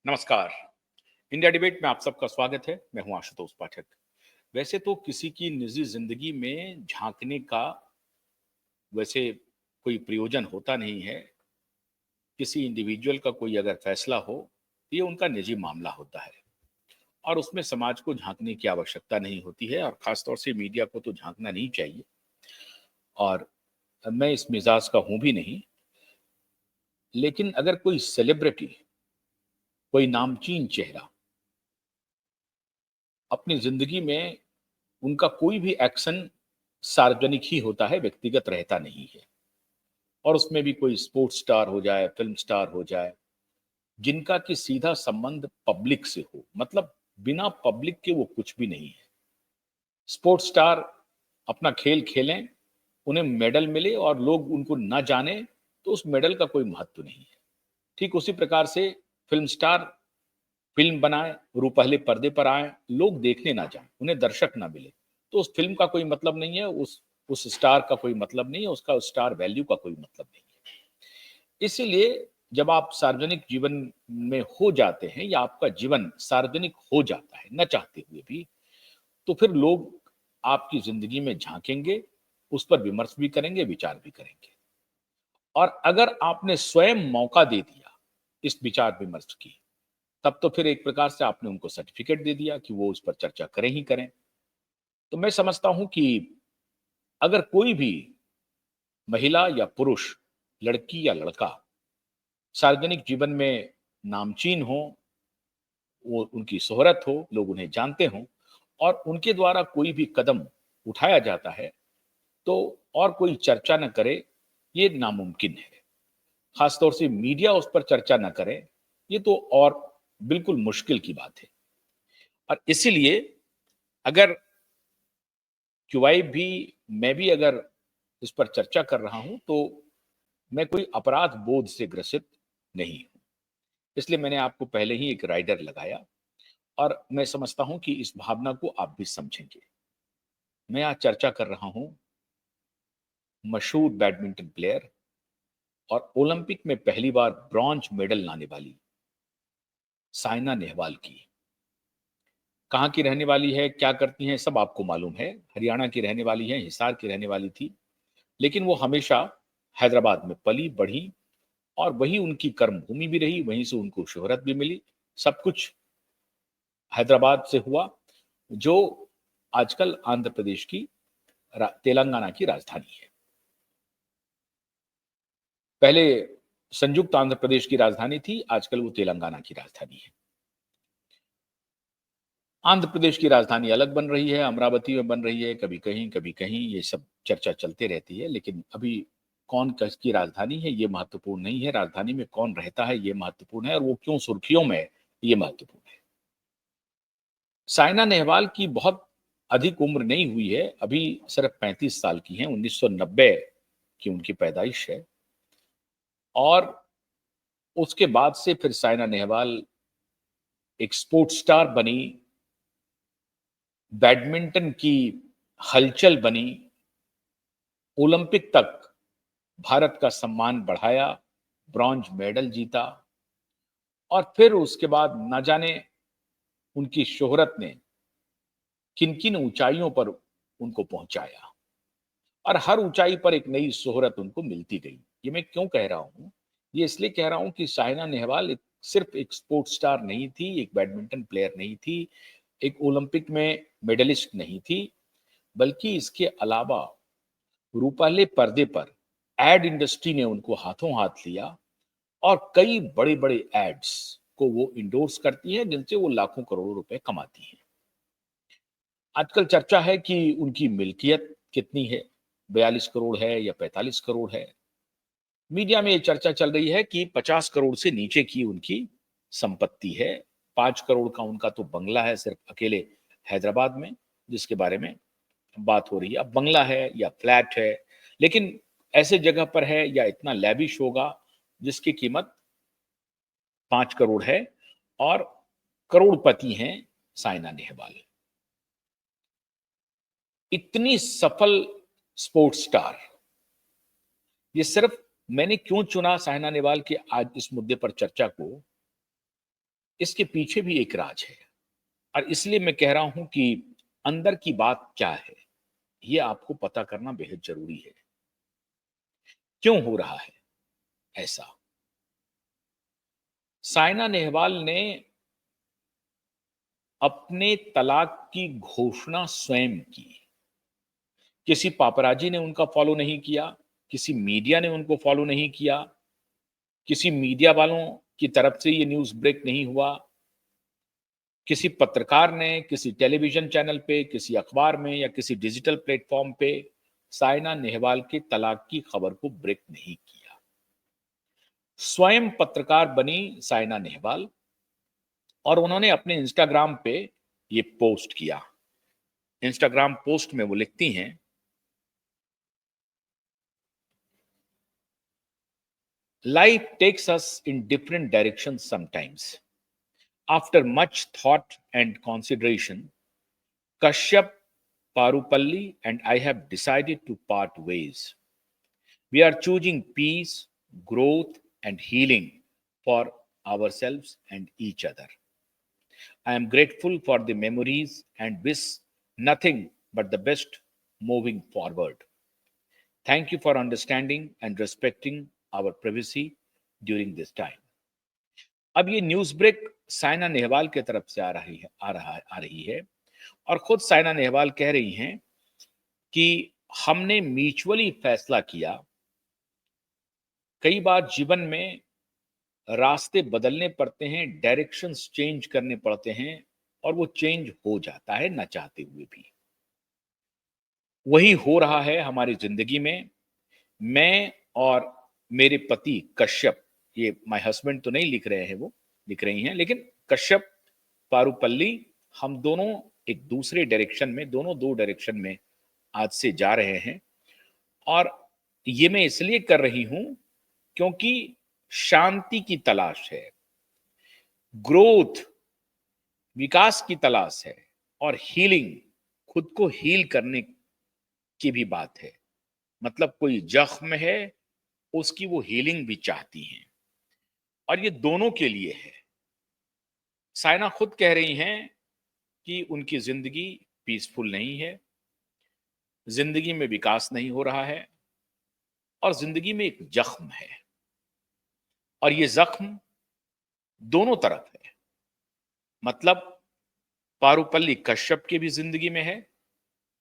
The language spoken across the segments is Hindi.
नमस्कार। इंडिया डिबेट में आप सबका स्वागत है। मैं हूं आशुतोष पाठक। वैसे तो किसी की निजी जिंदगी में झांकने का वैसे कोई प्रयोजन होता नहीं है। किसी इंडिविजुअल का कोई अगर फैसला हो, ये उनका निजी मामला होता है और उसमें समाज को झांकने की आवश्यकता नहीं होती है और खासतौर से मीडिया को तो झांकना नहीं चाहिए। और मैं इस मिजाज का हूं भी नहीं। लेकिन अगर कोई सेलिब्रिटी, कोई नामचीन चेहरा अपनी जिंदगी में उनका कोई भी एक्शन सार्वजनिक ही होता है, व्यक्तिगत रहता नहीं है। और उसमें भी कोई स्पोर्ट्स स्टार हो जाए, फ़िल्म स्टार हो जाए, जिनका कि सीधा संबंध पब्लिक से हो, मतलब बिना पब्लिक के वो कुछ भी नहीं है। स्पोर्ट्स स्टार अपना खेल खेलें, उन्हें मेडल मिले और लोग उनको ना जानें, तो उस मेडल का कोई महत्व नहीं है। ठीक उसी प्रकार से फ़िल्म स्टार फ़िल्म बनाएँ, वो पहले पर्दे पर आएँ, लोग देखने ना जाएँ, उन्हें दर्शक ना मिले, तो उस फ़िल्म का कोई मतलब नहीं है, उस स्टार का कोई मतलब नहीं है, उसका स्टार वैल्यू का कोई मतलब नहीं है। इसीलिए जब आप सार्वजनिक जीवन में हो जाते हैं या आपका जीवन सार्वजनिक हो जाता है, ना चाहते हुए भी, तो फिर लोग आपकी ज़िंदगी में झाँकेंगे, उस पर विमर्श भी करेंगे, विचार भी करेंगे। और अगर आपने स्वयं मौका दे दिया इस विचार-विमर्श की, तब तो फिर एक प्रकार से आपने उनको सर्टिफ़िकेट दे दिया कि वो उस पर चर्चा करें ही करें। तो मैं समझता हूँ कि अगर कोई भी महिला या पुरुष, लड़की या लड़का सार्वजनिक जीवन में नामचीन हो, वो उनकी शोहरत हो, लोग उन्हें जानते हों और उनके द्वारा कोई भी कदम उठाया जाता है, तो और कोई चर्चा न करे, ये नामुमकिन है। ख़ास तौर से मीडिया उस पर चर्चा न करे, ये तो और बिल्कुल मुश्किल की बात है। और इसीलिए अगर क्यूआई भी मैं भी अगर इस पर चर्चा कर रहा हूँ, तो मैं कोई अपराध बोध से ग्रसित नहीं हूँ। इसलिए मैंने आपको पहले ही एक राइडर लगाया और मैं समझता हूँ कि इस भावना को आप भी समझेंगे। मैं आज चर्चा कर रहा हूँ मशहूर बैडमिंटन प्लेयर और ओलंपिक में पहली बार ब्रॉन्ज मेडल लाने वाली साइना नेहवाल की। कहाँ की रहने वाली है, क्या करती हैं, सब आपको मालूम है। हरियाणा की रहने वाली हैं, हिसार की रहने वाली थी। लेकिन वो हमेशा हैदराबाद में पली-बढ़ी और वही उनकी कर्मभूमि भी रही, वहीं से उनको शोहरत भी मिली। सब कुछ हैदराबाद से हुआ, जो आजकल आंध्र प्रदेश की तेलंगाना की राजधानी है। पहले संयुक्त आंध्र प्रदेश की राजधानी थी, आजकल वो तेलंगाना की राजधानी है। आंध्र प्रदेश की राजधानी अलग बन रही है, अमरावती में बन रही है, कभी कहीं, ये सब चर्चा चलते रहती है। लेकिन अभी कौन किसकी राजधानी है, ये महत्वपूर्ण नहीं है। राजधानी में कौन रहता है, ये महत्वपूर्ण है और वो क्यों सुर्खियों में है, ये महत्वपूर्ण है। साइना नेहवाल की बहुत अधिक उम्र नहीं हुई है, अभी सिर्फ 35 साल की हैं, 1990 की उनकी पैदाइश है और उसके बाद से फिर साइना नेहवाल एक स्पोर्ट्स स्टार बनी, बैडमिंटन की हलचल बनी, ओलंपिक तक भारत का सम्मान बढ़ाया, ब्रॉन्ज मेडल जीता और फिर उसके बाद ना जाने उनकी शोहरत ने किन-किन ऊँचाइयों पर उनको पहुँचाया और हर ऊँचाई पर एक नई शोहरत उनको मिलती गई। ये मैं क्यों कह रहा हूँ? ये इसलिए कह रहा हूँ कि साइना नेहवाल सिर्फ़ एक स्पोर्ट्स स्टार नहीं थी, एक बैडमिंटन प्लेयर नहीं थी, एक ओलंपिक में मेडलिस्ट नहीं थी, बल्कि इसके अलावा रूपाले पर्दे पर एड इंडस्ट्री ने उनको हाथों-हाथ लिया और कई बड़े-बड़े एड्स को वो एंडोर्स करती हैं, जिनसे वो लाखों करोड़ों रुपए कमाती हैं। आजकल चर्चा है कि उनकी मिल्कियत कितनी है, 42 करोड़ है या 45 करोड़ है। मीडिया में ये चर्चा चल रही है कि 50 करोड़ से नीचे की उनकी संपत्ति है। 5 करोड़ का उनका तो बंगला है सिर्फ अकेले हैदराबाद में, जिसके बारे में बात हो रही है। अब बंगला है या फ्लैट है, लेकिन ऐसे जगह पर है या इतना लैविश होगा जिसकी कीमत 5 करोड़ है और करोड़पति हैं साइना नेहवाल। इतनी सफल स्पोर्ट्स स्टार, ये सिर्फ मैंने क्यों चुना साइना नेहवाल के आज इस मुद्दे पर चर्चा को, इसके पीछे भी एक राज है और इसलिए मैं कह रहा हूं कि अंदर की बात क्या है, ये आपको पता करना बेहद जरूरी है। क्यों हो रहा है ऐसा? साइना नेहवाल ने अपने तलाक की घोषणा स्वयं की। किसी पापराजी ने उनका फॉलो नहीं किया, किसी मीडिया ने उनको फॉलो नहीं किया, किसी मीडिया वालों की तरफ से ये न्यूज़ ब्रेक नहीं हुआ, किसी पत्रकार ने, किसी टेलीविज़न चैनल पे, किसी अखबार में या किसी डिजिटल प्लेटफ़ॉर्म पे साइना नेहवाल के तलाक की खबर को ब्रेक नहीं किया। स्वयं पत्रकार बनी साइना नेहवाल और उन्होंने अपने इंस्टाग्राम पे ये पोस्ट किया। इंस्टाग्राम पोस्ट में वो लिखती हैं, life takes us in different directions sometimes. After much thought and consideration, Kashyap, Parupalli, and I have decided to part ways. We are choosing peace, growth, and healing for ourselves and each other. I am grateful for the memories and wish nothing but the best moving forward. Thank you for understanding and respecting our privacy during this time. अब ये न्यूज ब्रेक साइना नेहवाल की तरफ से आ रही है और खुद साइना नेहवाल कह रही हैं कि हमने म्यूचुअली फैसला किया। कई बार जीवन में रास्ते बदलने पड़ते हैं, डायरेक्शंस चेंज करने पड़ते हैं और वो चेंज हो जाता है ना चाहते हुए भी। वही हो रहा है हमारी जिंदगी में। मैं और मेरे पति कश्यप, ये माय हस्बैंड तो नहीं लिख रहे हैं, वो लिख रही हैं, लेकिन कश्यप पारुपल्ली, हम दोनों एक दूसरे डायरेक्शन में, दोनों दो डायरेक्शन में आज से जा रहे हैं। और ये मैं इसलिए कर रही हूं क्योंकि शांति की तलाश है, ग्रोथ, विकास की तलाश है और हीलिंग, खुद को हील करने की भी बात है। मतलब कोई जख्म है, उसकी वो हीलिंग भी चाहती हैं और ये दोनों के लिए है। साइना खुद कह रही हैं कि उनकी जिंदगी पीसफुल नहीं है, जिंदगी में विकास नहीं हो रहा है और जिंदगी में एक जख्म है और ये जख्म दोनों तरफ है। मतलब पारुपल्ली कश्यप की भी जिंदगी में है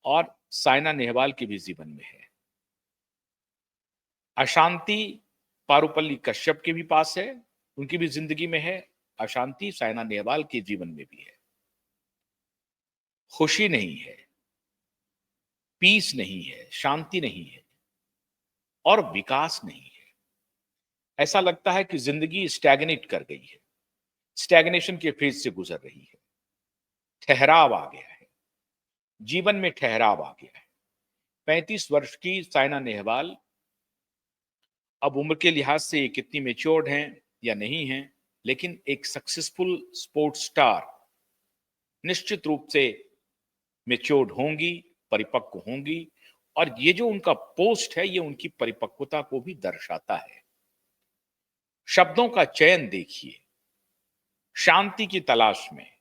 और साइना नेहवाल के भी जीवन में है। अशांति पारुपल्ली कश्यप के भी पास है, उनकी भी जिंदगी में है। अशांति साइना नेहवाल के जीवन में भी है। खुशी नहीं है, पीस नहीं है, शांति नहीं है और विकास नहीं है। ऐसा लगता है कि जिंदगी स्टैग्नेट कर गई है, स्टैग्नेशन के फेज से गुजर रही है। ठहराव आ गया है, जीवन में ठहराव आ गया है। 35 वर्ष की साइना नेहवाल अब उम्र के लिहाज से कितनी मेच्योर्ड हैं या नहीं हैं, लेकिन एक सक्सेसफुल स्पोर्ट्स स्टार निश्चित रूप से मेच्योर्ड होंगी, परिपक्व होंगी और ये जो उनका पोस्ट है ये उनकी परिपक्वता को भी दर्शाता है। शब्दों का चयन देखिए, शांति की तलाश में,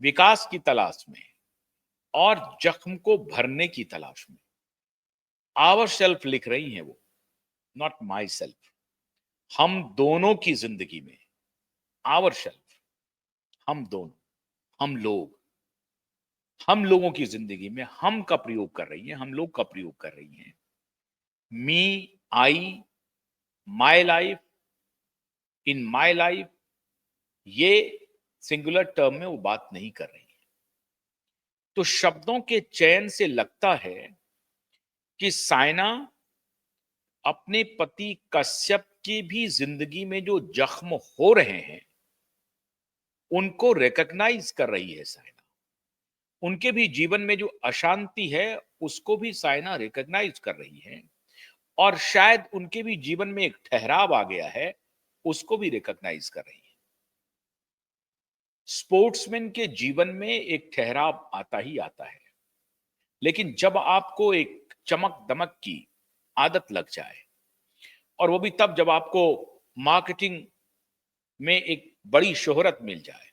विकास की तलाश में और जख्म को भरने की तलाश में। आवर सेल्फ लिख रही हैं वो, नॉट माई सेल्फ। हम दोनों की जिंदगी में आवर सेल्फ, हम दोनों, हम लोगों की जिंदगी में हम का प्रयोग कर रही हैं, हम लोग का प्रयोग कर रही हैं। Me, I, my life, in my life, ये सिंगुलर टर्म में वो बात नहीं कर रही है। तो शब्दों के चयन से लगता है कि साइना अपने पति कश्यप की भी जिंदगी में जो जख्म हो रहे हैं उनको रिकॉग्नाइज कर रही है साइना। उनके भी जीवन में जो अशांति है उसको भी साइना रिकॉग्नाइज कर रही है और शायद उनके भी जीवन में एक ठहराव आ गया है, उसको भी रिकॉग्नाइज कर रही है। स्पोर्ट्समैन के जीवन में एक ठहराव आता ही आता है, लेकिन जब आपको एक चमक दमक की आदत लग जाए और वो भी तब जब आपको मार्केटिंग में एक बड़ी शोहरत मिल जाए,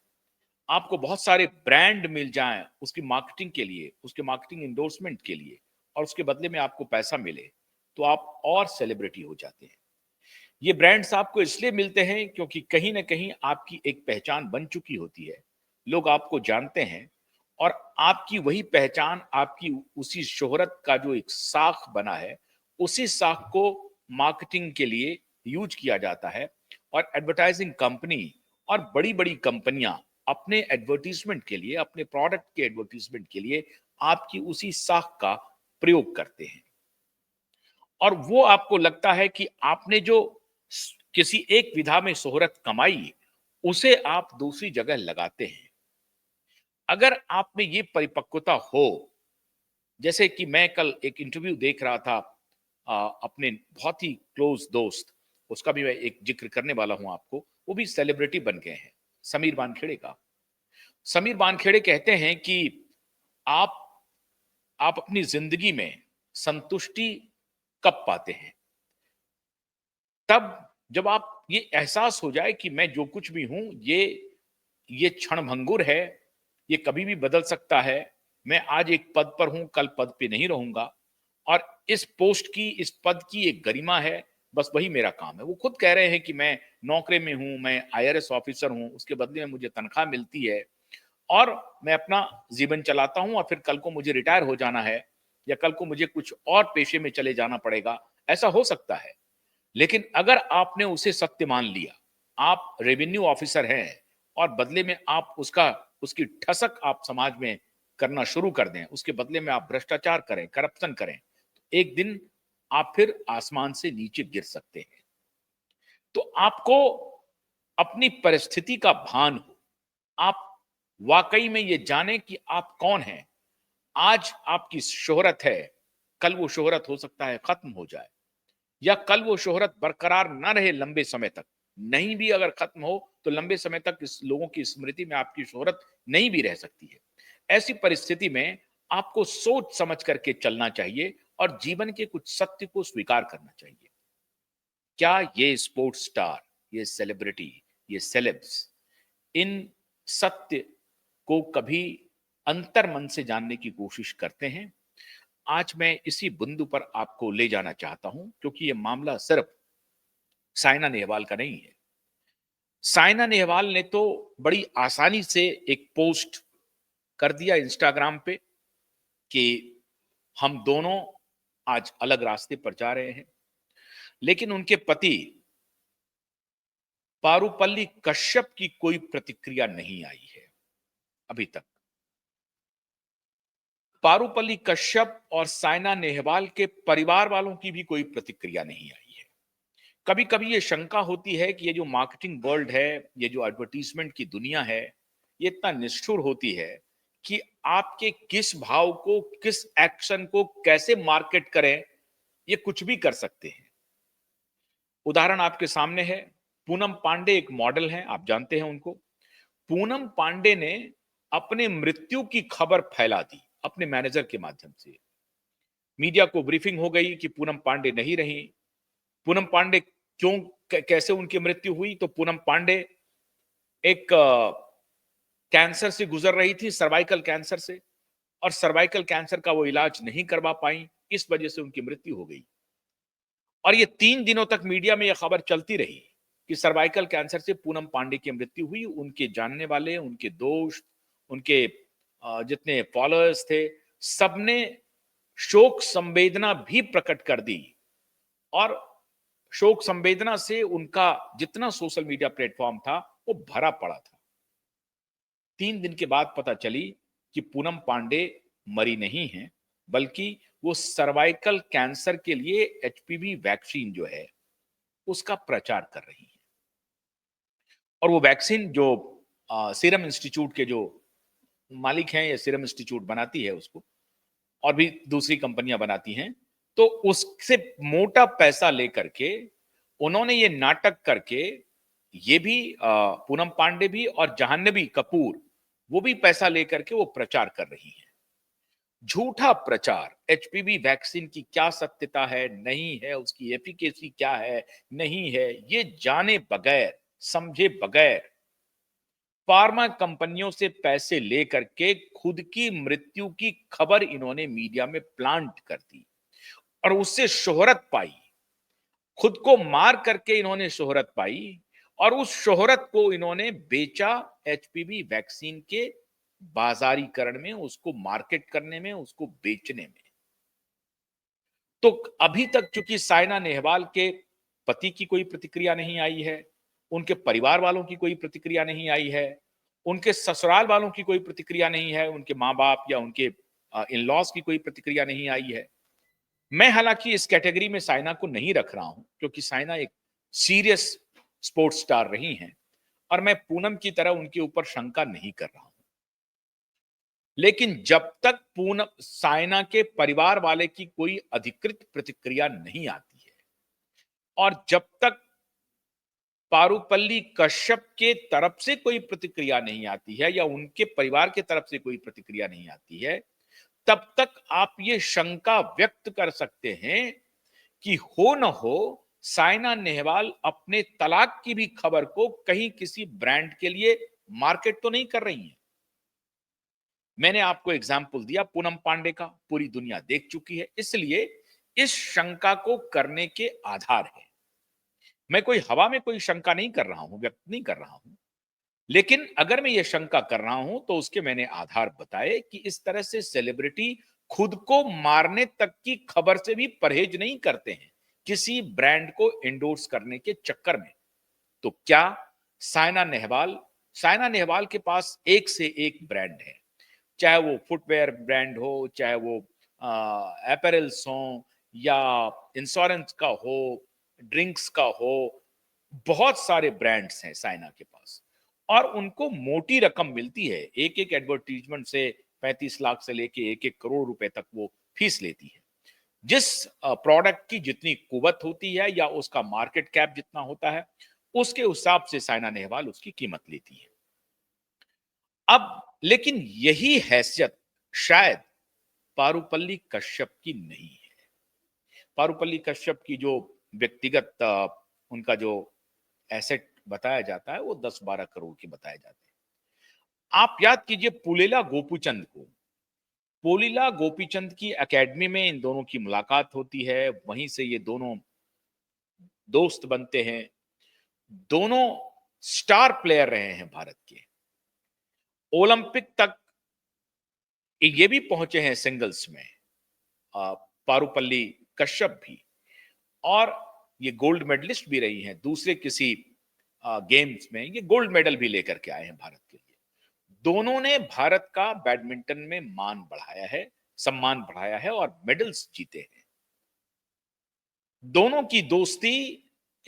आपको बहुत सारे ब्रांड मिल जाएं उसकी मार्केटिंग के लिए, उसके मार्केटिंग इंडोर्समेंट के लिए, और उसके बदले में आपको पैसा मिले, तो आप और सेलिब्रिटी हो जाते हैं। ये ब्रांड्स आपको इसलिए मिलते हैं क्योंकि कहीं ना कहीं आपकी एक पहचान बन चुकी होती है, लोग आपको जानते हैं, और आपकी वही पहचान, आपकी उसी शोहरत का जो एक साख बना है, उसी साख को मार्केटिंग के लिए यूज किया जाता है। और एडवर्टाइजिंग कंपनी और बड़ी बड़ी कंपनियां अपने एडवर्टीजमेंट के लिए, अपने प्रोडक्ट के एडवर्टीजमेंट के लिए आपकी उसी साख का प्रयोग करते हैं। और वो आपको लगता है कि आपने जो किसी एक विधा में शोहरत कमाई, उसे आप दूसरी जगह लगाते हैं। अगर आप में ये परिपक्वता हो, जैसे कि मैं कल एक इंटरव्यू देख रहा था अपने बहुत ही क्लोज दोस्त, उसका भी मैं एक जिक्र करने वाला हूं आपको, वो भी सेलिब्रिटी बन गए हैं, समीर वानखेड़े का। समीर वानखेड़े कहते हैं कि आप आप अपनी जिंदगी में संतुष्टि कब पाते हैं? तब जब आप ये एहसास हो जाए कि मैं जो कुछ भी हूं, ये क्षणभंगुर है, ये कभी भी बदल सकता है, मैं आज एक पद पर हूं, कल पद पे नहीं रहूंगा, और इस पोस्ट की, इस पद की एक गरिमा है, बस वही मेरा काम है। वो खुद कह रहे हैं कि मैं नौकरी में हूं, मैं आईआरएस ऑफिसर हूं, उसके बदले में मुझे तनख्वाह मिलती है, और मैं अपना जीवन चलाता हूं, और फिर कल को मुझे रिटायर हो जाना है, या कल को मुझे कुछ और पेशे में चले जाना पड़ेगा, ऐसा हो सकता है। लेकिन अगर आपने उसे सत्य मान लिया, आप रेवेन्यू ऑफिसर हैं, और बदले में आप उसकी ठसक आप समाज में करना शुरू कर दें, उसके बदले में आप भ्रष्टाचार करें, करप्शन करें, तो एक दिन आप फिर आसमान से नीचे गिर सकते हैं। तो आपको अपनी परिस्थिति का भान हो, आप वाकई में ये जाने कि आप कौन हैं। आज आपकी शोहरत है, कल वो शोहरत हो सकता है खत्म हो जाए, या कल वो शोहरत बरकरार ना रहे लंबे समय तक। नहीं भी अगर खत्म हो, तो लंबे समय तक इस लोगों की स्मृति में आपकी शोहरत नहीं भी रह सकती है। ऐसी परिस्थिति में आपको सोच समझ करके चलना चाहिए, और जीवन के कुछ सत्य को स्वीकार करना चाहिए। क्या ये स्पोर्ट्स स्टार, ये सेलिब्रिटी, ये सेलेब्स इन सत्य को कभी अंतर मन से जानने की कोशिश करते हैं? आज मैं इसी बिंदु पर आपको ले जाना चाहता हूं, क्योंकि ये मामला सिर्फ साइना नेहवाल का नहीं है। साइना नेहवाल ने तो बड़ी आसानी से एक पोस्ट कर दिया इंस्टाग्राम पे कि हम दोनों आज अलग रास्ते पर जा रहे हैं, लेकिन उनके पति पारुपल्ली कश्यप की कोई प्रतिक्रिया नहीं आई है अभी तक। पारुपल्ली कश्यप और साइना नेहवाल के परिवार वालों की भी कोई प्रतिक्रिया नहीं आई है। कभी कभी ये शंका होती है कि ये जो मार्केटिंग वर्ल्ड है, ये जो एडवर्टीजमेंट की दुनिया है, ये इतना निष्ठुर होती है कि आपके किस भाव को, किस एक्शन को कैसे मार्केट करें, ये कुछ भी कर सकते हैं। उदाहरण आपके सामने है, पूनम पांडे एक मॉडल है, आप जानते हैं उनको। पूनम पांडे ने अपने मृत्यु की खबर फैला दी अपने मैनेजर के माध्यम से। मीडिया को ब्रीफिंग हो गई कि पूनम पांडे नहीं रही। पूनम पांडे क्यों, कैसे उनकी मृत्यु हुई? तो पूनम पांडे एक कैंसर से गुजर रही थी, सर्वाइकल कैंसर से, और सर्वाइकल कैंसर का वो इलाज नहीं करवा पाई, इस वजह से उनकी मृत्यु हो गई। और ये 3 दिनों तक मीडिया में यह खबर चलती रही कि सर्वाइकल कैंसर से पूनम पांडे की मृत्यु हुई। उनके जानने वाले, उनके दोस्त, उनके जितने फॉलोअर्स थे, सबने शोक संवेदना भी प्रकट कर दी, और शोक संवेदना से उनका जितना सोशल मीडिया प्लेटफॉर्म था वो भरा पड़ा था। 3 दिन के बाद पता चली कि पूनम पांडे मरी नहीं है, बल्कि वो सर्वाइकल कैंसर के लिए एचपीवी वैक्सीन जो है उसका प्रचार कर रही है। और वो वैक्सीन जो सीरम इंस्टीट्यूट के जो मालिक हैं, या सीरम इंस्टीट्यूट बनाती है उसको, और भी दूसरी कंपनियां बनाती हैं, तो उससे मोटा पैसा लेकर के उन्होंने ये नाटक करके, ये भी पूनम पांडे भी और जाह्नवी कपूर, वो भी पैसा लेकर के वो प्रचार कर रही हैं। झूठा प्रचार, एचपीवी वैक्सीन की क्या सत्यता है, नहीं है, उसकी एफिकेसी क्या है, नहीं है, ये जाने बगैर, समझे बगैर फार्मा कंपनियों से पैसे लेकर के खुद की मृत्यु की खबर इन्होंने मीडिया में प्लांट कर दी और उससे शोहरत पाई। खुद को मार करके इन्होंने शोहरत पाई और उस शोहरत को इन्होंने बेचा एचपीवी वैक्सीन के बाजारीकरण में, उसको मार्केट करने में, उसको बेचने में। तो अभी तक चूंकि साइना नेहवाल के पति की कोई प्रतिक्रिया नहीं आई है, उनके परिवार वालों की कोई प्रतिक्रिया नहीं आई है, उनके ससुराल वालों की कोई प्रतिक्रिया नहीं है, उनके माँ बाप या उनके इन लॉज की कोई प्रतिक्रिया नहीं आई है। मैं हालांकि इस कैटेगरी में साइना को नहीं रख रहा हूं क्योंकि साइना एक सीरियस स्पोर्ट्स स्टार रही हैं और मैं पूनम की तरह उनके ऊपर शंका नहीं कर रहा हूं। लेकिन जब तक पूनम साइना के परिवार वाले की कोई अधिकृत प्रतिक्रिया नहीं आती है और जब तक पारुपल्ली कश्यप के तरफ से कोई प्रतिक्रिया नहीं आती है या उनके परिवार के तरफ से कोई प्रतिक्रिया नहीं आती है, तब तक आप ये शंका व्यक्त कर सकते हैं कि हो न हो साइना नेहवाल अपने तलाक की भी खबर को कहीं किसी ब्रांड के लिए मार्केट तो नहीं कर रही हैं। मैंने आपको एग्जाम्पल दिया पूनम पांडे का, पूरी दुनिया देख चुकी है, इसलिए इस शंका को करने के आधार है। मैं कोई हवा में कोई शंका नहीं कर रहा हूं, व्यक्त नहीं कर रहा हूं, लेकिन अगर मैं ये शंका कर रहा हूं तो उसके मैंने आधार बताए कि इस तरह से सेलिब्रिटी खुद को मारने तक की खबर से भी परहेज नहीं करते हैं किसी ब्रांड को एंडोर्स करने के चक्कर में। तो क्या साइना नेहवाल के पास एक से एक ब्रांड है, चाहे वो फुटवेयर ब्रांड हो, चाहे वो एपरल्स हो या इंश्योरेंस का हो, ड्रिंक्स का हो, बहुत सारे ब्रांड्स हैं साइना के पास और उनको मोटी रकम मिलती है। एक एक एडवर्टीजमेंट से 35 लाख से लेके 1-1 करोड़ रुपए तक वो फीस लेती है। जिस प्रोडक्ट की जितनी कुवत होती है या उसका मार्केट कैप जितना होता है, उसके हिसाब से साइना नेहवाल उसकी कीमत लेती है। अब लेकिन यही हैसियत शायद पारुपल्ली कश्यप की नहीं है। पारुपल्ली कश्यप की जो व्यक्तिगत उनका जो एसेट बताया जाता है वो 10-12 करोड़ के बताए जाते हैं। आप याद कीजिए पुलिला गोपीचंद की एकेडमी में इन दोनों की मुलाकात होती है, वहीं से ये दोनों दोस्त बनते हैं। दोनों स्टार प्लेयर रहे हैं भारत के, ओलंपिक तक ये भी पहुंचे हैं सिंगल्स में, पारुपल्ली कश्यप भी, और ये गोल्ड मेडलिस्ट भी रही हैं दूसरे किसी गेम्स में, ये गोल्ड मेडल भी लेकर के आए हैं भारत के लिए। दोनों ने भारत का बैडमिंटन में मान बढ़ाया है, सम्मान बढ़ाया है और मेडल्स जीते हैं। दोनों की दोस्ती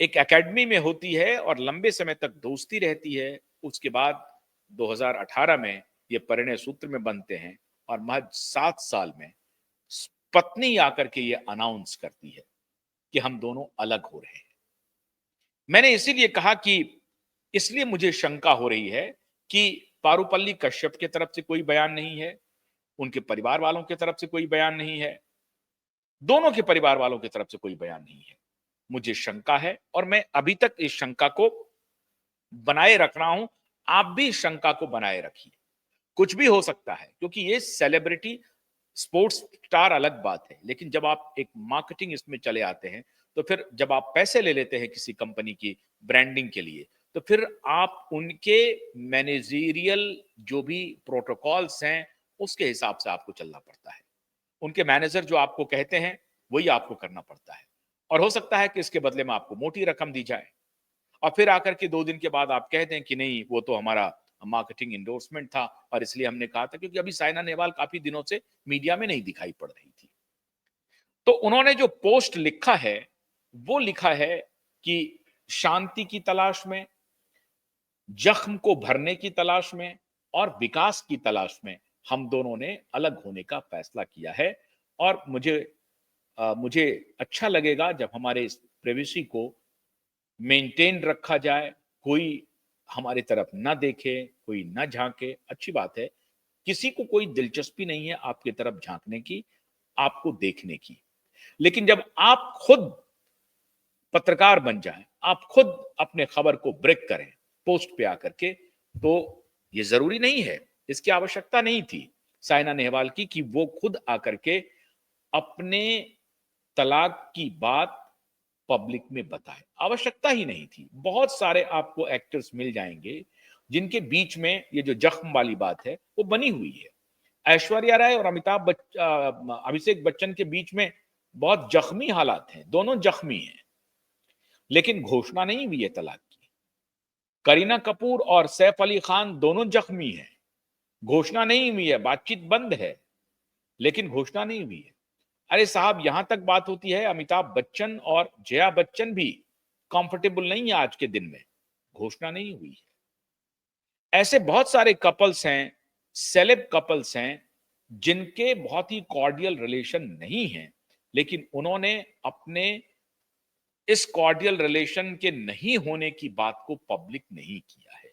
एक एकेडमी में होती है और लंबे समय तक दोस्ती रहती है। उसके बाद 2018 में ये परिणय सूत्र में बनते हैं और महज 7 साल में पत्नी आकर के ये अनाउंस करती है कि हम दोनों अलग हो रहे हैं। मैंने इसीलिए कहा कि इसलिए मुझे शंका हो रही है कि पारुपल्ली कश्यप की तरफ से कोई बयान नहीं है, उनके परिवार वालों की तरफ से कोई बयान नहीं है, दोनों के परिवार वालों की तरफ से कोई बयान नहीं है। मुझे शंका है और मैं अभी तक इस शंका को बनाए रख रहा हूं। आप भी शंका को बनाए रखिए, कुछ भी हो सकता है क्योंकि ये सेलिब्रिटी स्पोर्ट्स स्टार अलग बात है, लेकिन जब आप एक मार्केटिंग इसमें चले आते हैं तो फिर जब आप पैसे ले लेते हैं किसी कंपनी की ब्रांडिंग के लिए तो फिर आप उनके मैनेजरियल जो भी प्रोटोकॉल्स हैं उसके हिसाब से आपको चलना पड़ता है। उनके मैनेजर जो आपको कहते हैं वही आपको करना पड़ता है और हो सकता है कि इसके बदले में आपको मोटी रकम दी जाए और फिर आकर के 2 दिन के बाद आप कह दें कि नहीं वो तो हमारा मार्केटिंग इंडोर्समेंट था और इसलिए हमने कहा था, क्योंकि अभी साइना नेहवाल काफी दिनों से मीडिया में नहीं दिखाई पड़ रही थी। तो उन्होंने जो पोस्ट लिखा है वो लिखा है कि शांति की तलाश में, जख्म को भरने की तलाश में और विकास की तलाश में हम दोनों ने अलग होने का फैसला किया है और मुझे अच्छा लगेगा जब हमारे इस प्राइवेसी को मेंटेन रखा जाए, कोई हमारी तरफ ना देखे, कोई ना झांके। अच्छी बात है, किसी को कोई दिलचस्पी नहीं है आपकी तरफ झांकने की, आपको देखने की। लेकिन जब आप खुद पत्रकार बन जाएं, आप खुद अपने खबर को ब्रेक करें पोस्ट पे आकर के, तो ये जरूरी नहीं है, इसकी आवश्यकता नहीं थी साइना नेहवाल की कि वो खुद आकर के अपने तलाक की बात पब्लिक में बताए। आवश्यकता ही नहीं थी। बहुत सारे आपको एक्टर्स मिल जाएंगे जिनके बीच में ये जो जख्म वाली बात है वो बनी हुई है। ऐश्वर्या राय और अभिषेक बच्चन के बीच में बहुत जख्मी हालात हैं, दोनों जख्मी हैं, लेकिन घोषणा नहीं हुई है तलाक की। करीना कपूर और सैफ अली खान दोनों जख्मी हैं, घोषणा नहीं हुई है, बातचीत बंद है, लेकिन घोषणा नहीं हुई है। अरे साहब, यहां तक बात होती है अमिताभ बच्चन और जया बच्चन भी कंफर्टेबल नहीं है आज के दिन में, घोषणा नहीं हुई है। ऐसे बहुत सारे कपल्स हैं, सेलेब कपल्स हैं, जिनके बहुत ही कॉर्डियल रिलेशन नहीं है, लेकिन उन्होंने अपने इस कॉर्डियल रिलेशन के नहीं होने की बात को पब्लिक नहीं किया है।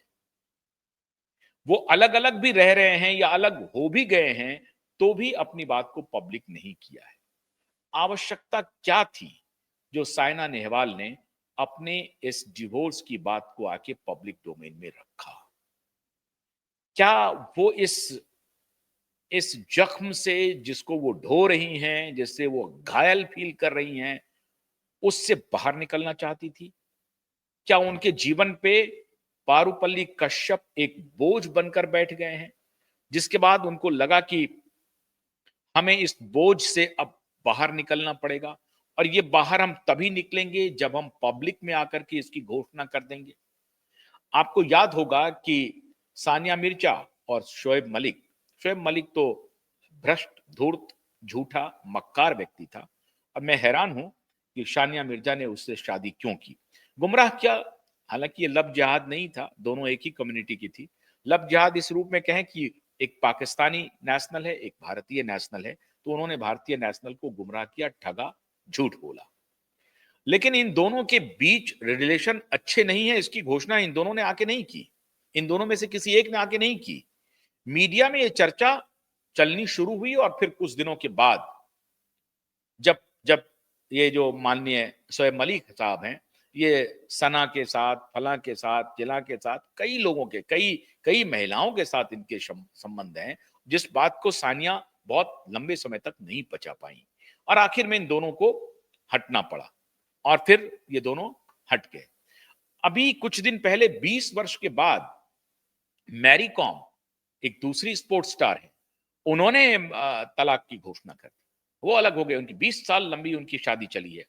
वो अलग अलग भी रह रहे हैं या अलग हो भी गए हैं, तो भी अपनी बात को पब्लिक नहीं किया है। आवश्यकता क्या थी जो साइना नेहवाल ने अपने इस डिवोर्स की बात को आके पब्लिक डोमेन में रखा? क्या वो इस जख्म से जिसको वो ढो रही हैं, जिससे वो घायल फील कर रही हैं, उससे बाहर निकलना चाहती थी? क्या उनके जीवन पे पारुपल्ली कश्यप एक बोझ बनकर बैठ गए हैं, जिसके बाद उनको लगा कि हमें इस बोझ से अब बाहर निकलना पड़ेगा, और ये बाहर हम तभी निकलेंगे जब हम पब्लिक में आकर के इसकी घोषणा कर देंगे। आपको याद होगा कि सानिया मिर्जा और शोएब मलिक तो भ्रष्ट, धूर्त, झूठा, मक्कार व्यक्ति था। अब मैं हैरान हूं कि सानिया मिर्जा ने उससे शादी क्यों की। गुमराह क्या, हालांकि ये लव जिहाद नहीं था, दोनों एक ही कम्युनिटी की थी। लव जिहाद इस रूप में कहें कि एक पाकिस्तानी नेशनल है, एक भारतीय नेशनल है, तो उन्होंने भारतीय नेशनल को गुमराह किया, ठगा, झूठ बोला। लेकिन इन दोनों के बीच रिलेशन अच्छे नहीं है, इसकी घोषणा इन दोनों ने आके नहीं की, इन दोनों में से किसी एक ने आके नहीं की। मीडिया में ये चर्चा चलनी शुरू हुई और फिर कुछ दिनों के बाद जब जब ये जो माननीय शोएब मलिक साहब हैं, ये सना के साथ, फला के साथ, जिला के साथ, कई लोगों के, कई कई महिलाओं के साथ इनके संबंध हैं, जिस बात को सानिया बहुत लंबे समय तक नहीं पचा पाई, और आखिर में इन दोनों को हटना पड़ा और फिर ये दोनों हट गए। अभी कुछ दिन पहले 20 वर्ष के बाद मैरी कॉम, एक दूसरी स्पोर्ट्स स्टार है, उन्होंने तलाक की घोषणा कर दी। वो अलग हो गए, उनकी 20 साल लंबी उनकी शादी चली है।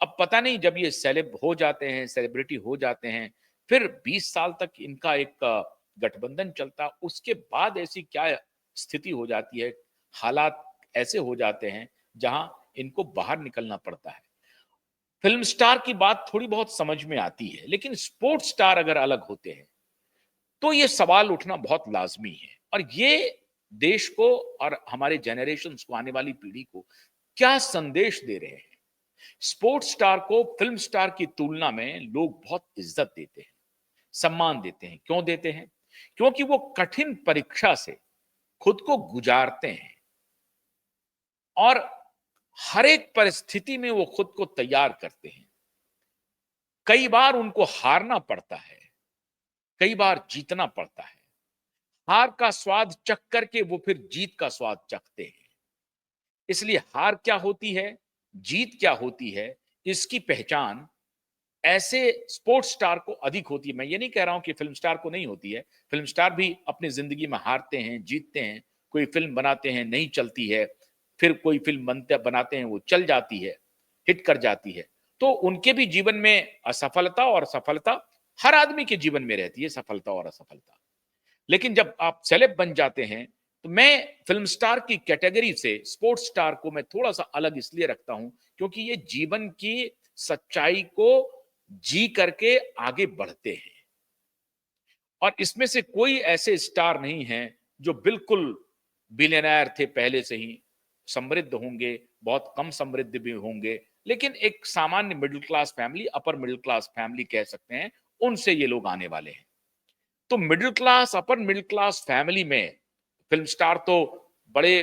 अब पता नहीं, जब ये सेलेब हो जाते हैं, सेलिब्रिटी हो जाते हैं, फिर 20 साल तक इनका एक गठबंधन चलता, उसके बाद ऐसी क्या स्थिति हो जाती है, हालात ऐसे हो जाते हैं जहां इनको बाहर निकलना पड़ता है। फिल्म स्टार की बात थोड़ी बहुत समझ में आती है, लेकिन स्पोर्ट्स स्टार अगर अलग होते हैं तो ये सवाल उठना बहुत लाजमी है, और ये देश को और हमारे जनरेशन्स को, आने वाली पीढ़ी को क्या संदेश दे रहे हैं। स्पोर्ट्स स्टार को फिल्म स्टार की तुलना में लोग बहुत इज्जत देते हैं, सम्मान देते हैं। क्यों देते हैं? क्योंकि वो कठिन परीक्षा से खुद को गुजारते हैं और हर एक परिस्थिति में वो खुद को तैयार करते हैं। कई बार उनको हारना पड़ता है, कई बार जीतना पड़ता है। हार का स्वाद चख करके वो फिर जीत का स्वाद चखते हैं। इसलिए हार क्या होती है, जीत क्या होती है, इसकी पहचान ऐसे स्पोर्ट्स स्टार को अधिक होती है। मैं ये नहीं कह रहा हूं कि फिल्म स्टार को नहीं होती है, फिल्म स्टार भी अपनी जिंदगी में हारते हैं, जीतते हैं। कोई फिल्म बनाते हैं, नहीं चलती है, फिर कोई फिल्म बनाते हैं, वो चल जाती है, हिट कर जाती है। तो उनके भी जीवन में असफलता और सफलता, हर आदमी के जीवन में रहती है सफलता और असफलता। लेकिन जब आप सेलेब बन जाते हैं, तो मैं फिल्म स्टार की कैटेगरी से स्पोर्ट्स स्टार को मैं थोड़ा सा अलग इसलिए रखता हूं, क्योंकि ये जीवन की सच्चाई को जी करके आगे बढ़ते हैं। और इसमें से कोई ऐसे स्टार नहीं हैं जो बिल्कुल बिलियनर थे पहले से ही, समृद्ध होंगे, बहुत कम समृद्ध भी होंगे, लेकिन एक सामान्य middle class family, upper middle class family कह सकते हैं, उनसे ये लोग आने वाले हैं। तो middle class, upper middle class family में फिल्म स्टार तो बड़े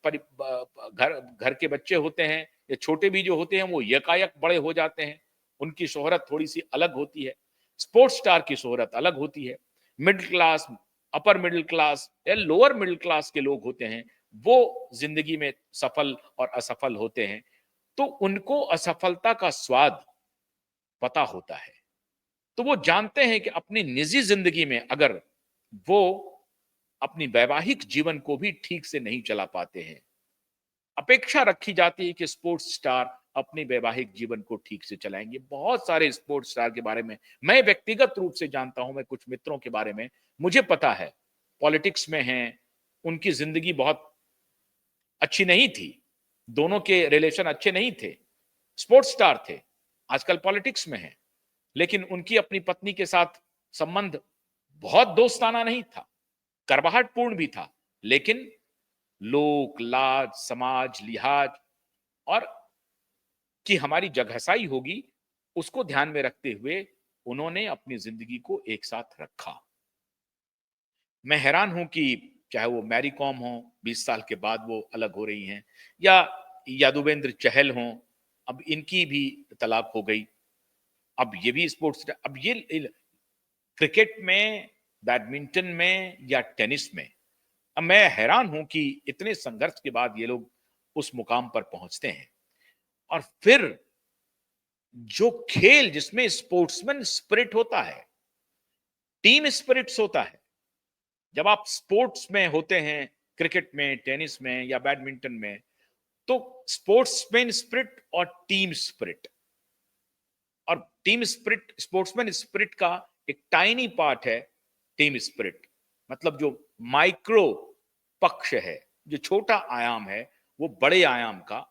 घर घर के बच्चे होते हैं, या छोटे भी जो होते हैं वो यकायक बड़े हो जाते हैं, उनकी शोहरत थोड़ी सी अलग होती है। स्पोर्ट्स स्टार की शोहरत अलग होती है। Middle class, upper middle class या लोअर मिडिल क्लास के लोग होते हैं, वो जिंदगी में सफल और असफल होते हैं, तो उनको असफलता का स्वाद पता होता है। तो वो जानते हैं कि अपनी निजी जिंदगी में अगर वो अपनी वैवाहिक जीवन को भी ठीक से नहीं चला पाते हैं, अपेक्षा रखी जाती है कि स्पोर्ट्स स्टार अपने वैवाहिक जीवन को ठीक से चलाएंगे। बहुत सारे स्पोर्ट्स स्टार के बारे में मैं व्यक्तिगत रूप से जानता हूं, मैं कुछ मित्रों के बारे में मुझे पता है, पॉलिटिक्स में हैं, उनकी जिंदगी बहुत अच्छी नहीं थी, दोनों के रिलेशन अच्छे नहीं थे, स्पोर्ट्स स्टार थे, आजकल पॉलिटिक्स में हैं, लेकिन उनकी अपनी पत्नी के साथ संबंध बहुत दोस्ताना नहीं था, कर्बाहटपूर्ण भी था, लेकिन लोक लाज, समाज, लिहाज और कि हमारी जगहसाई होगी, उसको ध्यान में रखते हुए उन्होंने अपनी जिंदगी को एक साथ रखा। मैं हैरान हूं कि चाहे वो मैरी कॉम हो, 20 साल के बाद वो अलग हो रही हैं, या यादुवेंद्र चहल हों, अब इनकी भी तलाक हो गई। अब ये भी स्पोर्ट्स, अब ये क्रिकेट में, बैडमिंटन में या टेनिस में, अब मैं हैरान हूं कि इतने संघर्ष के बाद ये लोग उस मुकाम पर पहुंचते हैं। और फिर जो खेल जिसमें स्पोर्ट्समैन स्पिरिट होता है, टीम स्पिरिट्स होता है, जब आप स्पोर्ट्स में होते हैं, क्रिकेट में, टेनिस में या बैडमिंटन में, तो स्पोर्ट्समैन स्पिरिट और टीम स्पिरिट, और टीम स्पिरिट, स्पोर्ट्समैन स्पिरिट का एक टाइनी पार्ट है टीम स्पिरिट, मतलब जो माइक्रो पक्ष है, जो छोटा आयाम है, वो बड़े आयाम का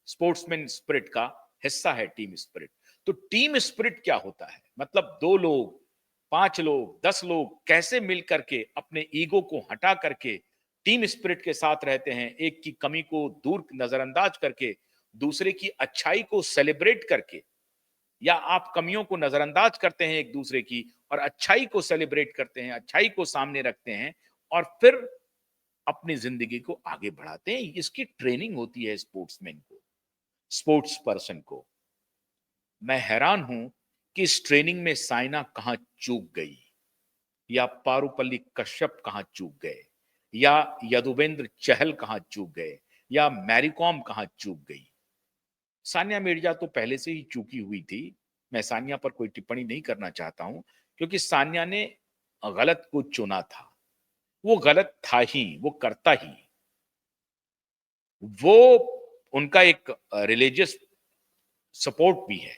स्पोर्ट्समैन स्पिरिट का हिस्सा है टीम स्पिरिट। तो टीम स्पिरिट क्या होता है, मतलब 2 लोग, 5 लोग, 10 लोग कैसे मिल करके अपने ईगो को हटा करके टीम स्पिरिट के साथ रहते हैं, एक की कमी को दूर नजरअंदाज करके, दूसरे की अच्छाई को सेलिब्रेट करके, या आप कमियों को नजरअंदाज करते हैं एक दूसरे की और अच्छाई को सेलिब्रेट करते हैं, अच्छाई को सामने रखते हैं, और फिर अपनी जिंदगी को आगे बढ़ाते हैं। इसकी ट्रेनिंग होती है स्पोर्ट्समैन को, स्पोर्ट्स पर्सन को। मैं हैरान हूं कि इस ट्रेनिंग में साइना कहां चूक गई, या पारुपल्ली कश्यप कहां चूक गए, या यदुवेंद्र चहल कहां चूक गए, या मैरीकॉम कहां चूक गई। सानिया मिर्जा तो पहले से ही चूकी हुई थी, मैं सानिया पर कोई टिप्पणी नहीं करना चाहता हूं, क्योंकि सानिया ने गलत को चुना था, वो गलत था ही, वो करता ही, वो उनका एक रिलीजियस सपोर्ट भी है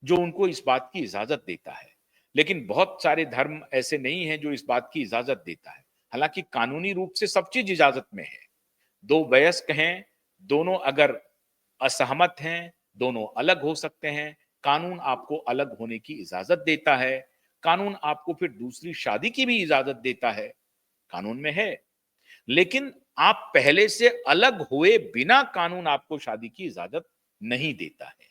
जो उनको इस बात की इजाजत देता है, लेकिन बहुत सारे धर्म ऐसे नहीं हैं जो इस बात की इजाजत देता है। हालांकि कानूनी रूप से सब चीज इजाजत में है, दो वयस्क हैं, दोनों अगर असहमत हैं, दोनों अलग हो सकते हैं, कानून आपको अलग होने की इजाजत देता है, कानून आपको फिर दूसरी शादी की भी इजाजत देता है, कानून में है। लेकिन आप पहले से अलग हुए बिना कानून आपको शादी की इजाजत नहीं देता है।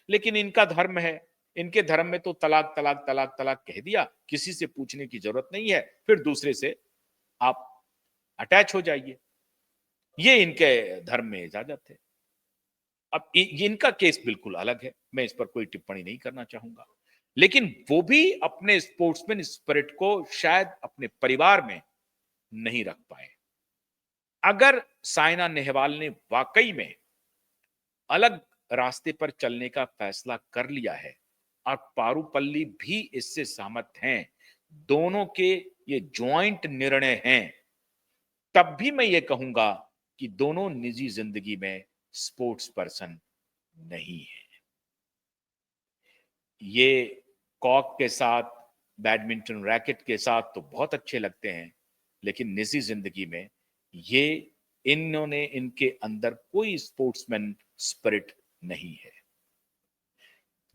लेकिन इनका धर्म है, इनके धर्म में तो तलाक तलाक तलाक तलाक कह दिया, किसी से पूछने की जरूरत नहीं है, फिर दूसरे से आप अटैच हो जाइए, ये इनके धर्म में इजाजत है। अब इनका केस बिल्कुल अलग है, मैं इस पर कोई टिप्पणी नहीं करना चाहूंगा, लेकिन वो भी अपने स्पोर्ट्समैन स्पिरिट को शायद अपने परिवार में नहीं रख पाए। अगर साइना नेहवाल ने वाकई में अलग रास्ते पर चलने का फैसला कर लिया है और पारुपल्ली भी इससे सहमत हैं, दोनों के ये ज्वाइंट निर्णय हैं, तब भी मैं ये कहूंगा कि दोनों निजी जिंदगी में स्पोर्ट्स पर्सन नहीं है। ये कॉक के साथ, बैडमिंटन रैकेट के साथ तो बहुत अच्छे लगते हैं, लेकिन निजी जिंदगी में ये, इन्होंने, इनके अंदर कोई स्पोर्ट्समैन स्पिरिट नहीं है।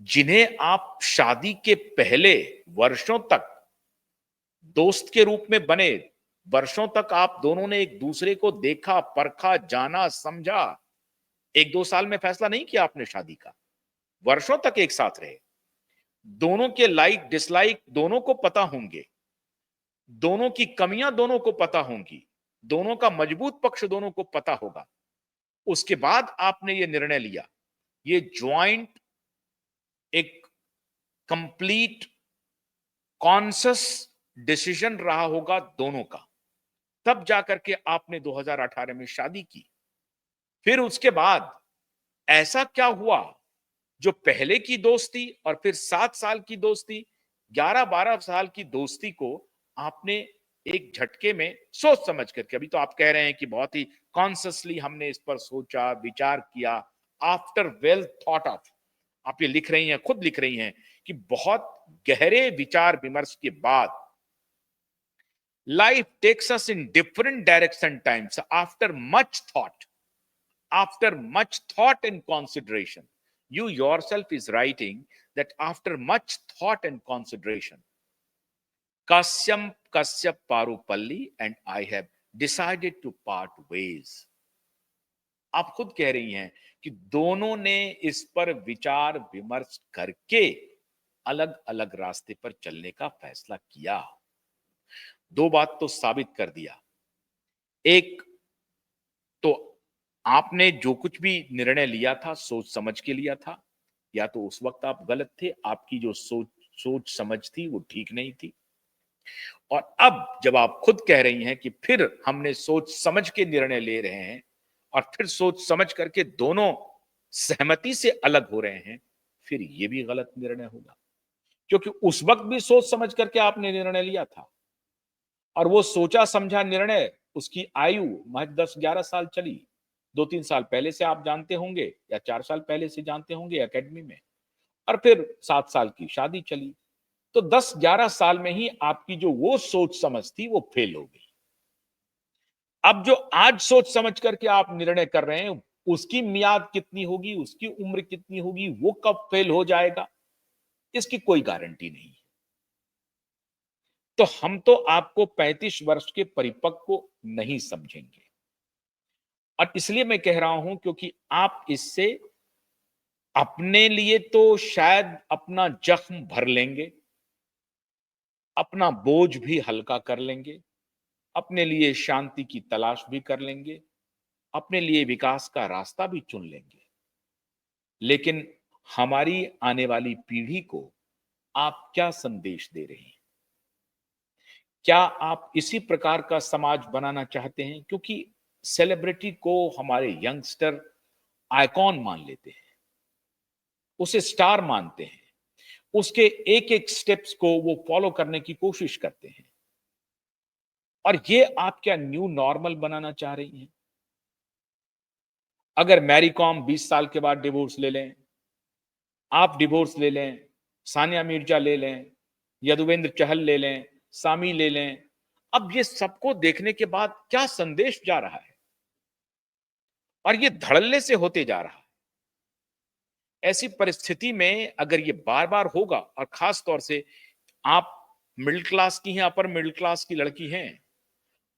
जिन्हें आप शादी के पहले वर्षों तक दोस्त के रूप में बने, वर्षों तक आप दोनों ने एक दूसरे को देखा, परखा, जाना, समझा, 1-2 साल में फैसला नहीं किया आपने शादी का, वर्षों तक एक साथ रहे, दोनों के लाइक डिसलाइक दोनों को पता होंगे, दोनों की कमियां दोनों को पता होंगी, दोनों का मजबूत पक्ष दोनों को पता होगा, उसके बाद आपने ये निर्णय लिया, ये ज्वाइंट एक कंप्लीट कॉन्सियस डिसीजन रहा होगा दोनों का, तब जाकर के आपने 2018 में शादी की। फिर उसके बाद ऐसा क्या हुआ जो पहले की दोस्ती और फिर 7 साल की दोस्ती, 11-12 साल की दोस्ती को आपने एक झटके में सोच समझ करके, अभी तो आप कह रहे हैं कि बहुत ही कॉन्शियसली हमने इस पर सोचा, विचार किया, आफ्टर वेल थॉट ऑफ, आप ये लिख रही हैं, खुद लिख रही हैं कि बहुत गहरे विचार विमर्श के बाद life takes us in different direction times after much thought and consideration. You yourself is writing that after much thought and consideration, Kashyap Parupalli and I have decided to part ways. आप खुद कह रही हैं कि दोनों ने इस पर विचार विमर्श करके अलग अलग रास्ते पर चलने का फैसला किया। दो बात तो साबित कर दिया। एक तो आपने जो कुछ भी निर्णय लिया था सोच समझ के लिया था, या तो उस वक्त आप गलत थे, आपकी जो सोच समझ थी वो ठीक नहीं थी। और अब जब आप खुद कह रही हैं कि फिर हमने सोच समझ के निर्णय ले रहे हैं और फिर सोच समझ करके दोनों सहमति से अलग हो रहे हैं, फिर ये भी गलत निर्णय होगा, क्योंकि उस वक्त भी सोच समझ करके आपने निर्णय लिया था और वो सोचा समझा निर्णय, उसकी आयु महज 10-11 साल चली। 2-3 साल पहले से आप जानते होंगे या 4 साल पहले से जानते होंगे एकेडमी में, और फिर 7 साल की शादी चली। तो 10-11 साल में ही आपकी जो वो सोच समझ थी वो फेल हो गई। अब जो आज सोच समझ करके आप निर्णय कर रहे हैं, उसकी मियाद कितनी होगी, उसकी उम्र कितनी होगी, वो कब फेल हो जाएगा, इसकी कोई गारंटी नहीं है। तो हम तो आपको 35 वर्ष के परिपक्व नहीं समझेंगे, और इसलिए मैं कह रहा हूं क्योंकि आप इससे अपने लिए तो शायद अपना जख्म भर लेंगे, अपना बोझ भी हल्का कर लेंगे, अपने लिए शांति की तलाश भी कर लेंगे, अपने लिए विकास का रास्ता भी चुन लेंगे। लेकिन हमारी आने वाली पीढ़ी को आप क्या संदेश दे रहे हैं? क्या आप इसी प्रकार का समाज बनाना चाहते हैं? क्योंकि सेलिब्रिटी को हमारे यंगस्टर आइकॉन मान लेते हैं, उसे स्टार मानते हैं, उसके एक एक स्टेप्स को वो फॉलो करने की कोशिश करते हैं, और ये आप क्या न्यू नॉर्मल बनाना चाह रही हैं? अगर मैरी कॉम 20 साल के बाद डिवोर्स ले लें, आप डिवोर्स ले लें, सानिया मिर्जा ले लें, यदुवेंद्र चहल ले लें, सामी ले लें, अब ये सबको देखने के बाद क्या संदेश जा रहा है? और ये धड़ल्ले से होते जा रहा है। ऐसी परिस्थिति में अगर ये बार-बार होगा, और खास तौर से आप मिडिल क्लास की हैं, अपर मिडिल क्लास की लड़की हैं,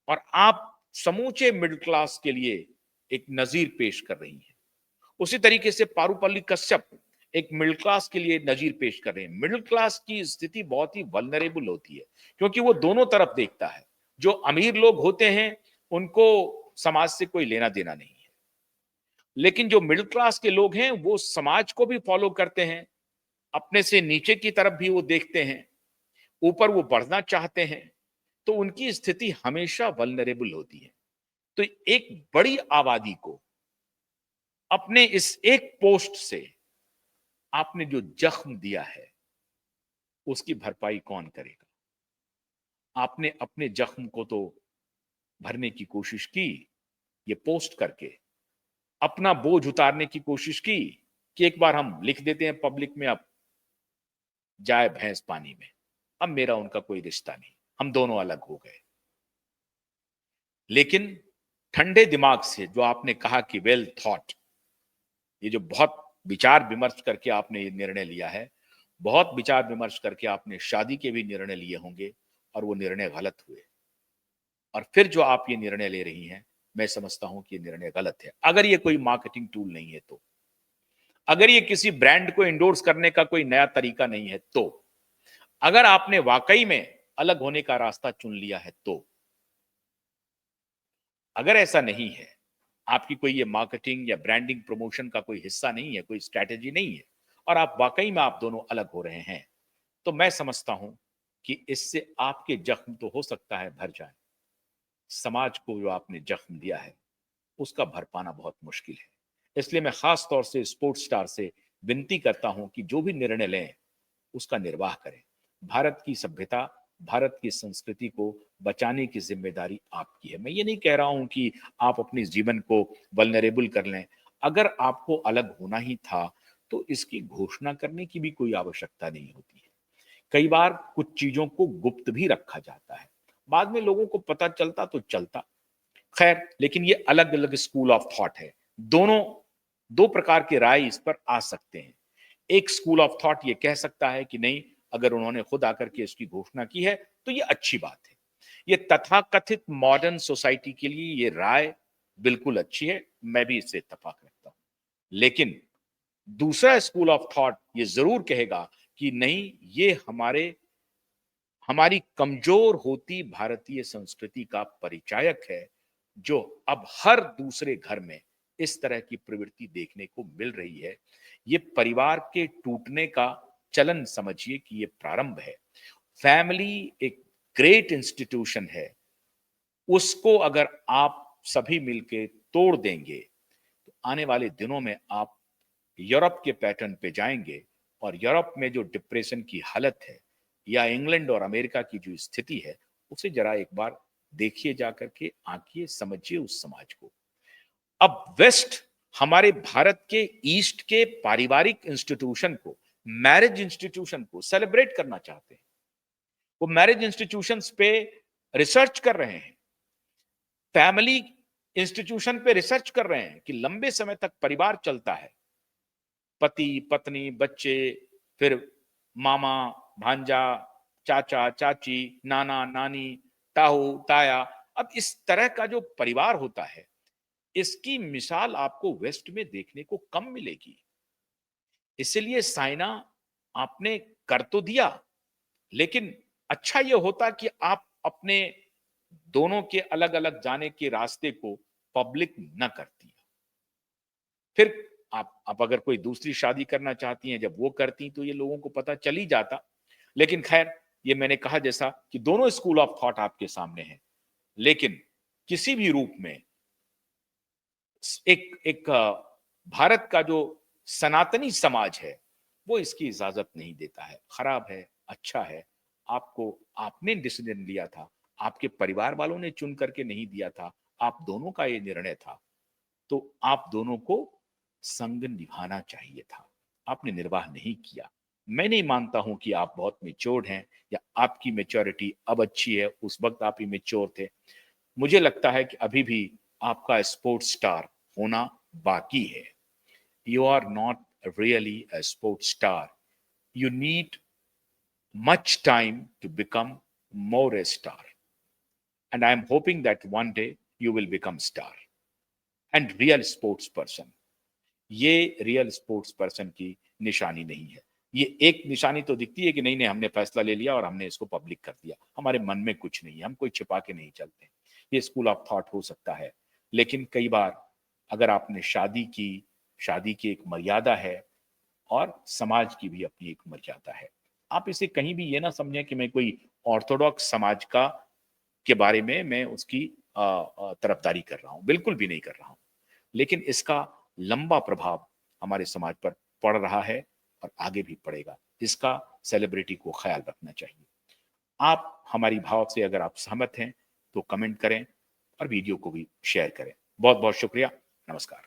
और आप समूचे मिडिल क्लास के लिए एक नजीर पेश कर रही हैं। उसी तरीके से पारुपल्ली कश्यप एक मिडिल क्लास के लिए नजीर पेश कर रहे हैं। मिडिल क्लास की स्थिति बहुत ही वल्नरेबल होती है, क्योंकि वो दोनों तरफ देखता है। जो अमीर लोग होते हैं उनको समाज से कोई लेना देना नहीं है, लेकिन जो मिडिल क्लास के लोग हैं वो समाज को भी फॉलो करते हैं, अपने से नीचे की तरफ भी वो देखते हैं, ऊपर वो बढ़ना चाहते हैं, तो उनकी स्थिति हमेशा वल्नरेबल होती है। तो एक बड़ी आबादी को अपने इस एक पोस्ट से आपने जो जख्म दिया है, उसकी भरपाई कौन करेगा? आपने अपने जख्म को तो भरने की कोशिश की, ये पोस्ट करके अपना बोझ उतारने की कोशिश की कि एक बार हम लिख देते हैं पब्लिक में, अब जाए भैंस पानी में, अब मेरा उनका कोई रिश्ता नहीं, हम दोनों अलग हो गए। लेकिन ठंडे दिमाग से जो आपने कहा कि वेल थॉट, ये जो बहुत विचार विमर्श करके आपने ये निर्णय लिया है, बहुत विचार विमर्श करके आपने शादी के भी निर्णय लिए होंगे और वो निर्णय गलत हुए, और फिर जो आप ये निर्णय ले रही हैं, मैं समझता हूं कि ये निर्णय गलत है। अगर ये कोई मार्केटिंग टूल नहीं है तो, अगर ये किसी ब्रांड को इंडोर्स करने का कोई नया तरीका नहीं है तो, अगर आपने वाकई में अलग होने का रास्ता चुन लिया है तो, अगर ऐसा नहीं है, आपकी कोई ये मार्केटिंग या ब्रांडिंग प्रमोशन का कोई हिस्सा नहीं है, कोई स्ट्रैटेजी नहीं है, और आप वाकई में आप दोनों अलग हो रहे हैं, तो मैं समझता हूं कि इससे आपके जख्म तो हो सकता है भर जाए, समाज को जो आपने जख्म दिया है उसका भर पाना बहुत मुश्किल है। इसलिए मैं खास तौर से स्पोर्ट्स स्टार से विनती करता हूं कि जो भी निर्णय लें उसका निर्वाह करें। भारत की सभ्यता, भारत की संस्कृति को बचाने की जिम्मेदारी आपकी है। मैं ये नहीं कह रहा हूं कि आप अपने जीवन को वल्नरेबल कर लें। अगर आपको अलग होना ही था तो इसकी घोषणा करने की भी कोई आवश्यकता नहीं होती है। कई बार कुछ चीजों को गुप्त भी रखा जाता है, बाद में लोगों को पता चलता तो चलता। खैर, लेकिन ये अलग अलग स्कूल ऑफ थॉट है। दोनों दो प्रकार के राय इस पर आ सकते हैं। एक स्कूल ऑफ थॉट ये कह सकता है कि नहीं, अगर उन्होंने खुद आकर के इसकी घोषणा की है तो ये अच्छी बात है। ये तथाकथित मॉडर्न सोसाइटी के लिए ये राय बिल्कुल अच्छी है, मैं भी इससे इत्तेफाक रखता हूं। लेकिन दूसरा स्कूल ऑफ थॉट ये जरूर कहेगा कि नहीं, ये हमारी कमजोर होती भारतीय संस्कृति का परिचायक है, जो अब हर दूसरे घर में इस तरह की प्रवृत्ति देखने को मिल रही है। ये परिवार के टूटने का चलन समझिए कि ये प्रारंभ है। फैमिली एक ग्रेट इंस्टीट्यूशन है, उसको अगर आप सभी मिलके तोड़ देंगे तो आने वाले दिनों में आप यूरोप के पैटर्न पे जाएंगे, और यूरोप में जो डिप्रेशन की हालत है या इंग्लैंड और अमेरिका की जो स्थिति है उसे जरा एक बार देखिए, जाकर के आंकिए, समझिए उस समाज को। अब वेस्ट हमारे भारत के ईस्ट के पारिवारिक इंस्टीट्यूशन को, मैरिज इंस्टीट्यूशन को सेलिब्रेट करना चाहते हैं। वो मैरिज इंस्टीट्यूशंस पे रिसर्च कर रहे हैं, फैमिली इंस्टीट्यूशन पे रिसर्च कर रहे हैं कि लंबे समय तक परिवार चलता है, पति पत्नी बच्चे, फिर मामा भांजा, चाचा चाची, नाना नानी, ताऊ ताया। अब इस तरह का जो परिवार होता है, इसकी मिसाल आपको वेस्ट में देखने को कम मिलेगी। इसलिए साइना, आपने कर तो दिया, लेकिन अच्छा ये होता कि आप अपने दोनों के अलग अलग जाने के रास्ते को पब्लिक न करती। फिर आप अगर कोई दूसरी शादी करना चाहती हैं, जब वो करती तो ये लोगों को पता चल ही जाता। लेकिन खैर, ये मैंने कहा जैसा कि दोनों स्कूल ऑफ थॉट आपके सामने हैं, लेकिन किसी भी रूप में एक एक भारत का जो सनातनी समाज है वो इसकी इजाजत नहीं देता है। खराब है, अच्छा है, आपने डिसीजन लिया था, आपके परिवार वालों ने चुन करके नहीं दिया था, आप दोनों का ये निर्णय था, तो आप दोनों को संग निभाना चाहिए था। आपने निर्वाह नहीं किया। मैं नहीं मानता हूं कि आप बहुत मेच्योर्ड हैं या आपकी मेच्योरिटी अब अच्छी है, उस वक्त आप इमेच्योर थे। मुझे लगता है कि अभी भी आपका स्पोर्ट्स स्टार होना बाकी है। You are not really a sports star. You need much time to become more a star. And I am hoping that one day you will become star and real sports person. ये रियल स्पोर्ट्स पर्सन की निशानी नहीं है। ये एक निशानी तो दिखती है कि नहीं नहीं, हमने फैसला ले लिया और हमने इसको पब्लिक कर दिया, हमारे मन में कुछ नहीं है, हम कोई छिपा के नहीं चलते। ये स्कूल ऑफ थॉट हो सकता है, लेकिन कई बार अगर आपने शादी की, शादी की एक मर्यादा है और समाज की भी अपनी एक मर्यादा है। आप इसे कहीं भी ये ना समझें कि मैं कोई ऑर्थोडॉक्स समाज का के बारे में मैं उसकी तरफदारी कर रहा हूं, बिल्कुल भी नहीं कर रहा हूं। लेकिन इसका लंबा प्रभाव हमारे समाज पर पड़ रहा है और आगे भी पड़ेगा। इसका सेलिब्रिटी को ख्याल रखना चाहिए। आप हमारी भाव से अगर आप सहमत हैं तो कमेंट करें और वीडियो को भी शेयर करें। बहुत बहुत शुक्रिया। नमस्कार।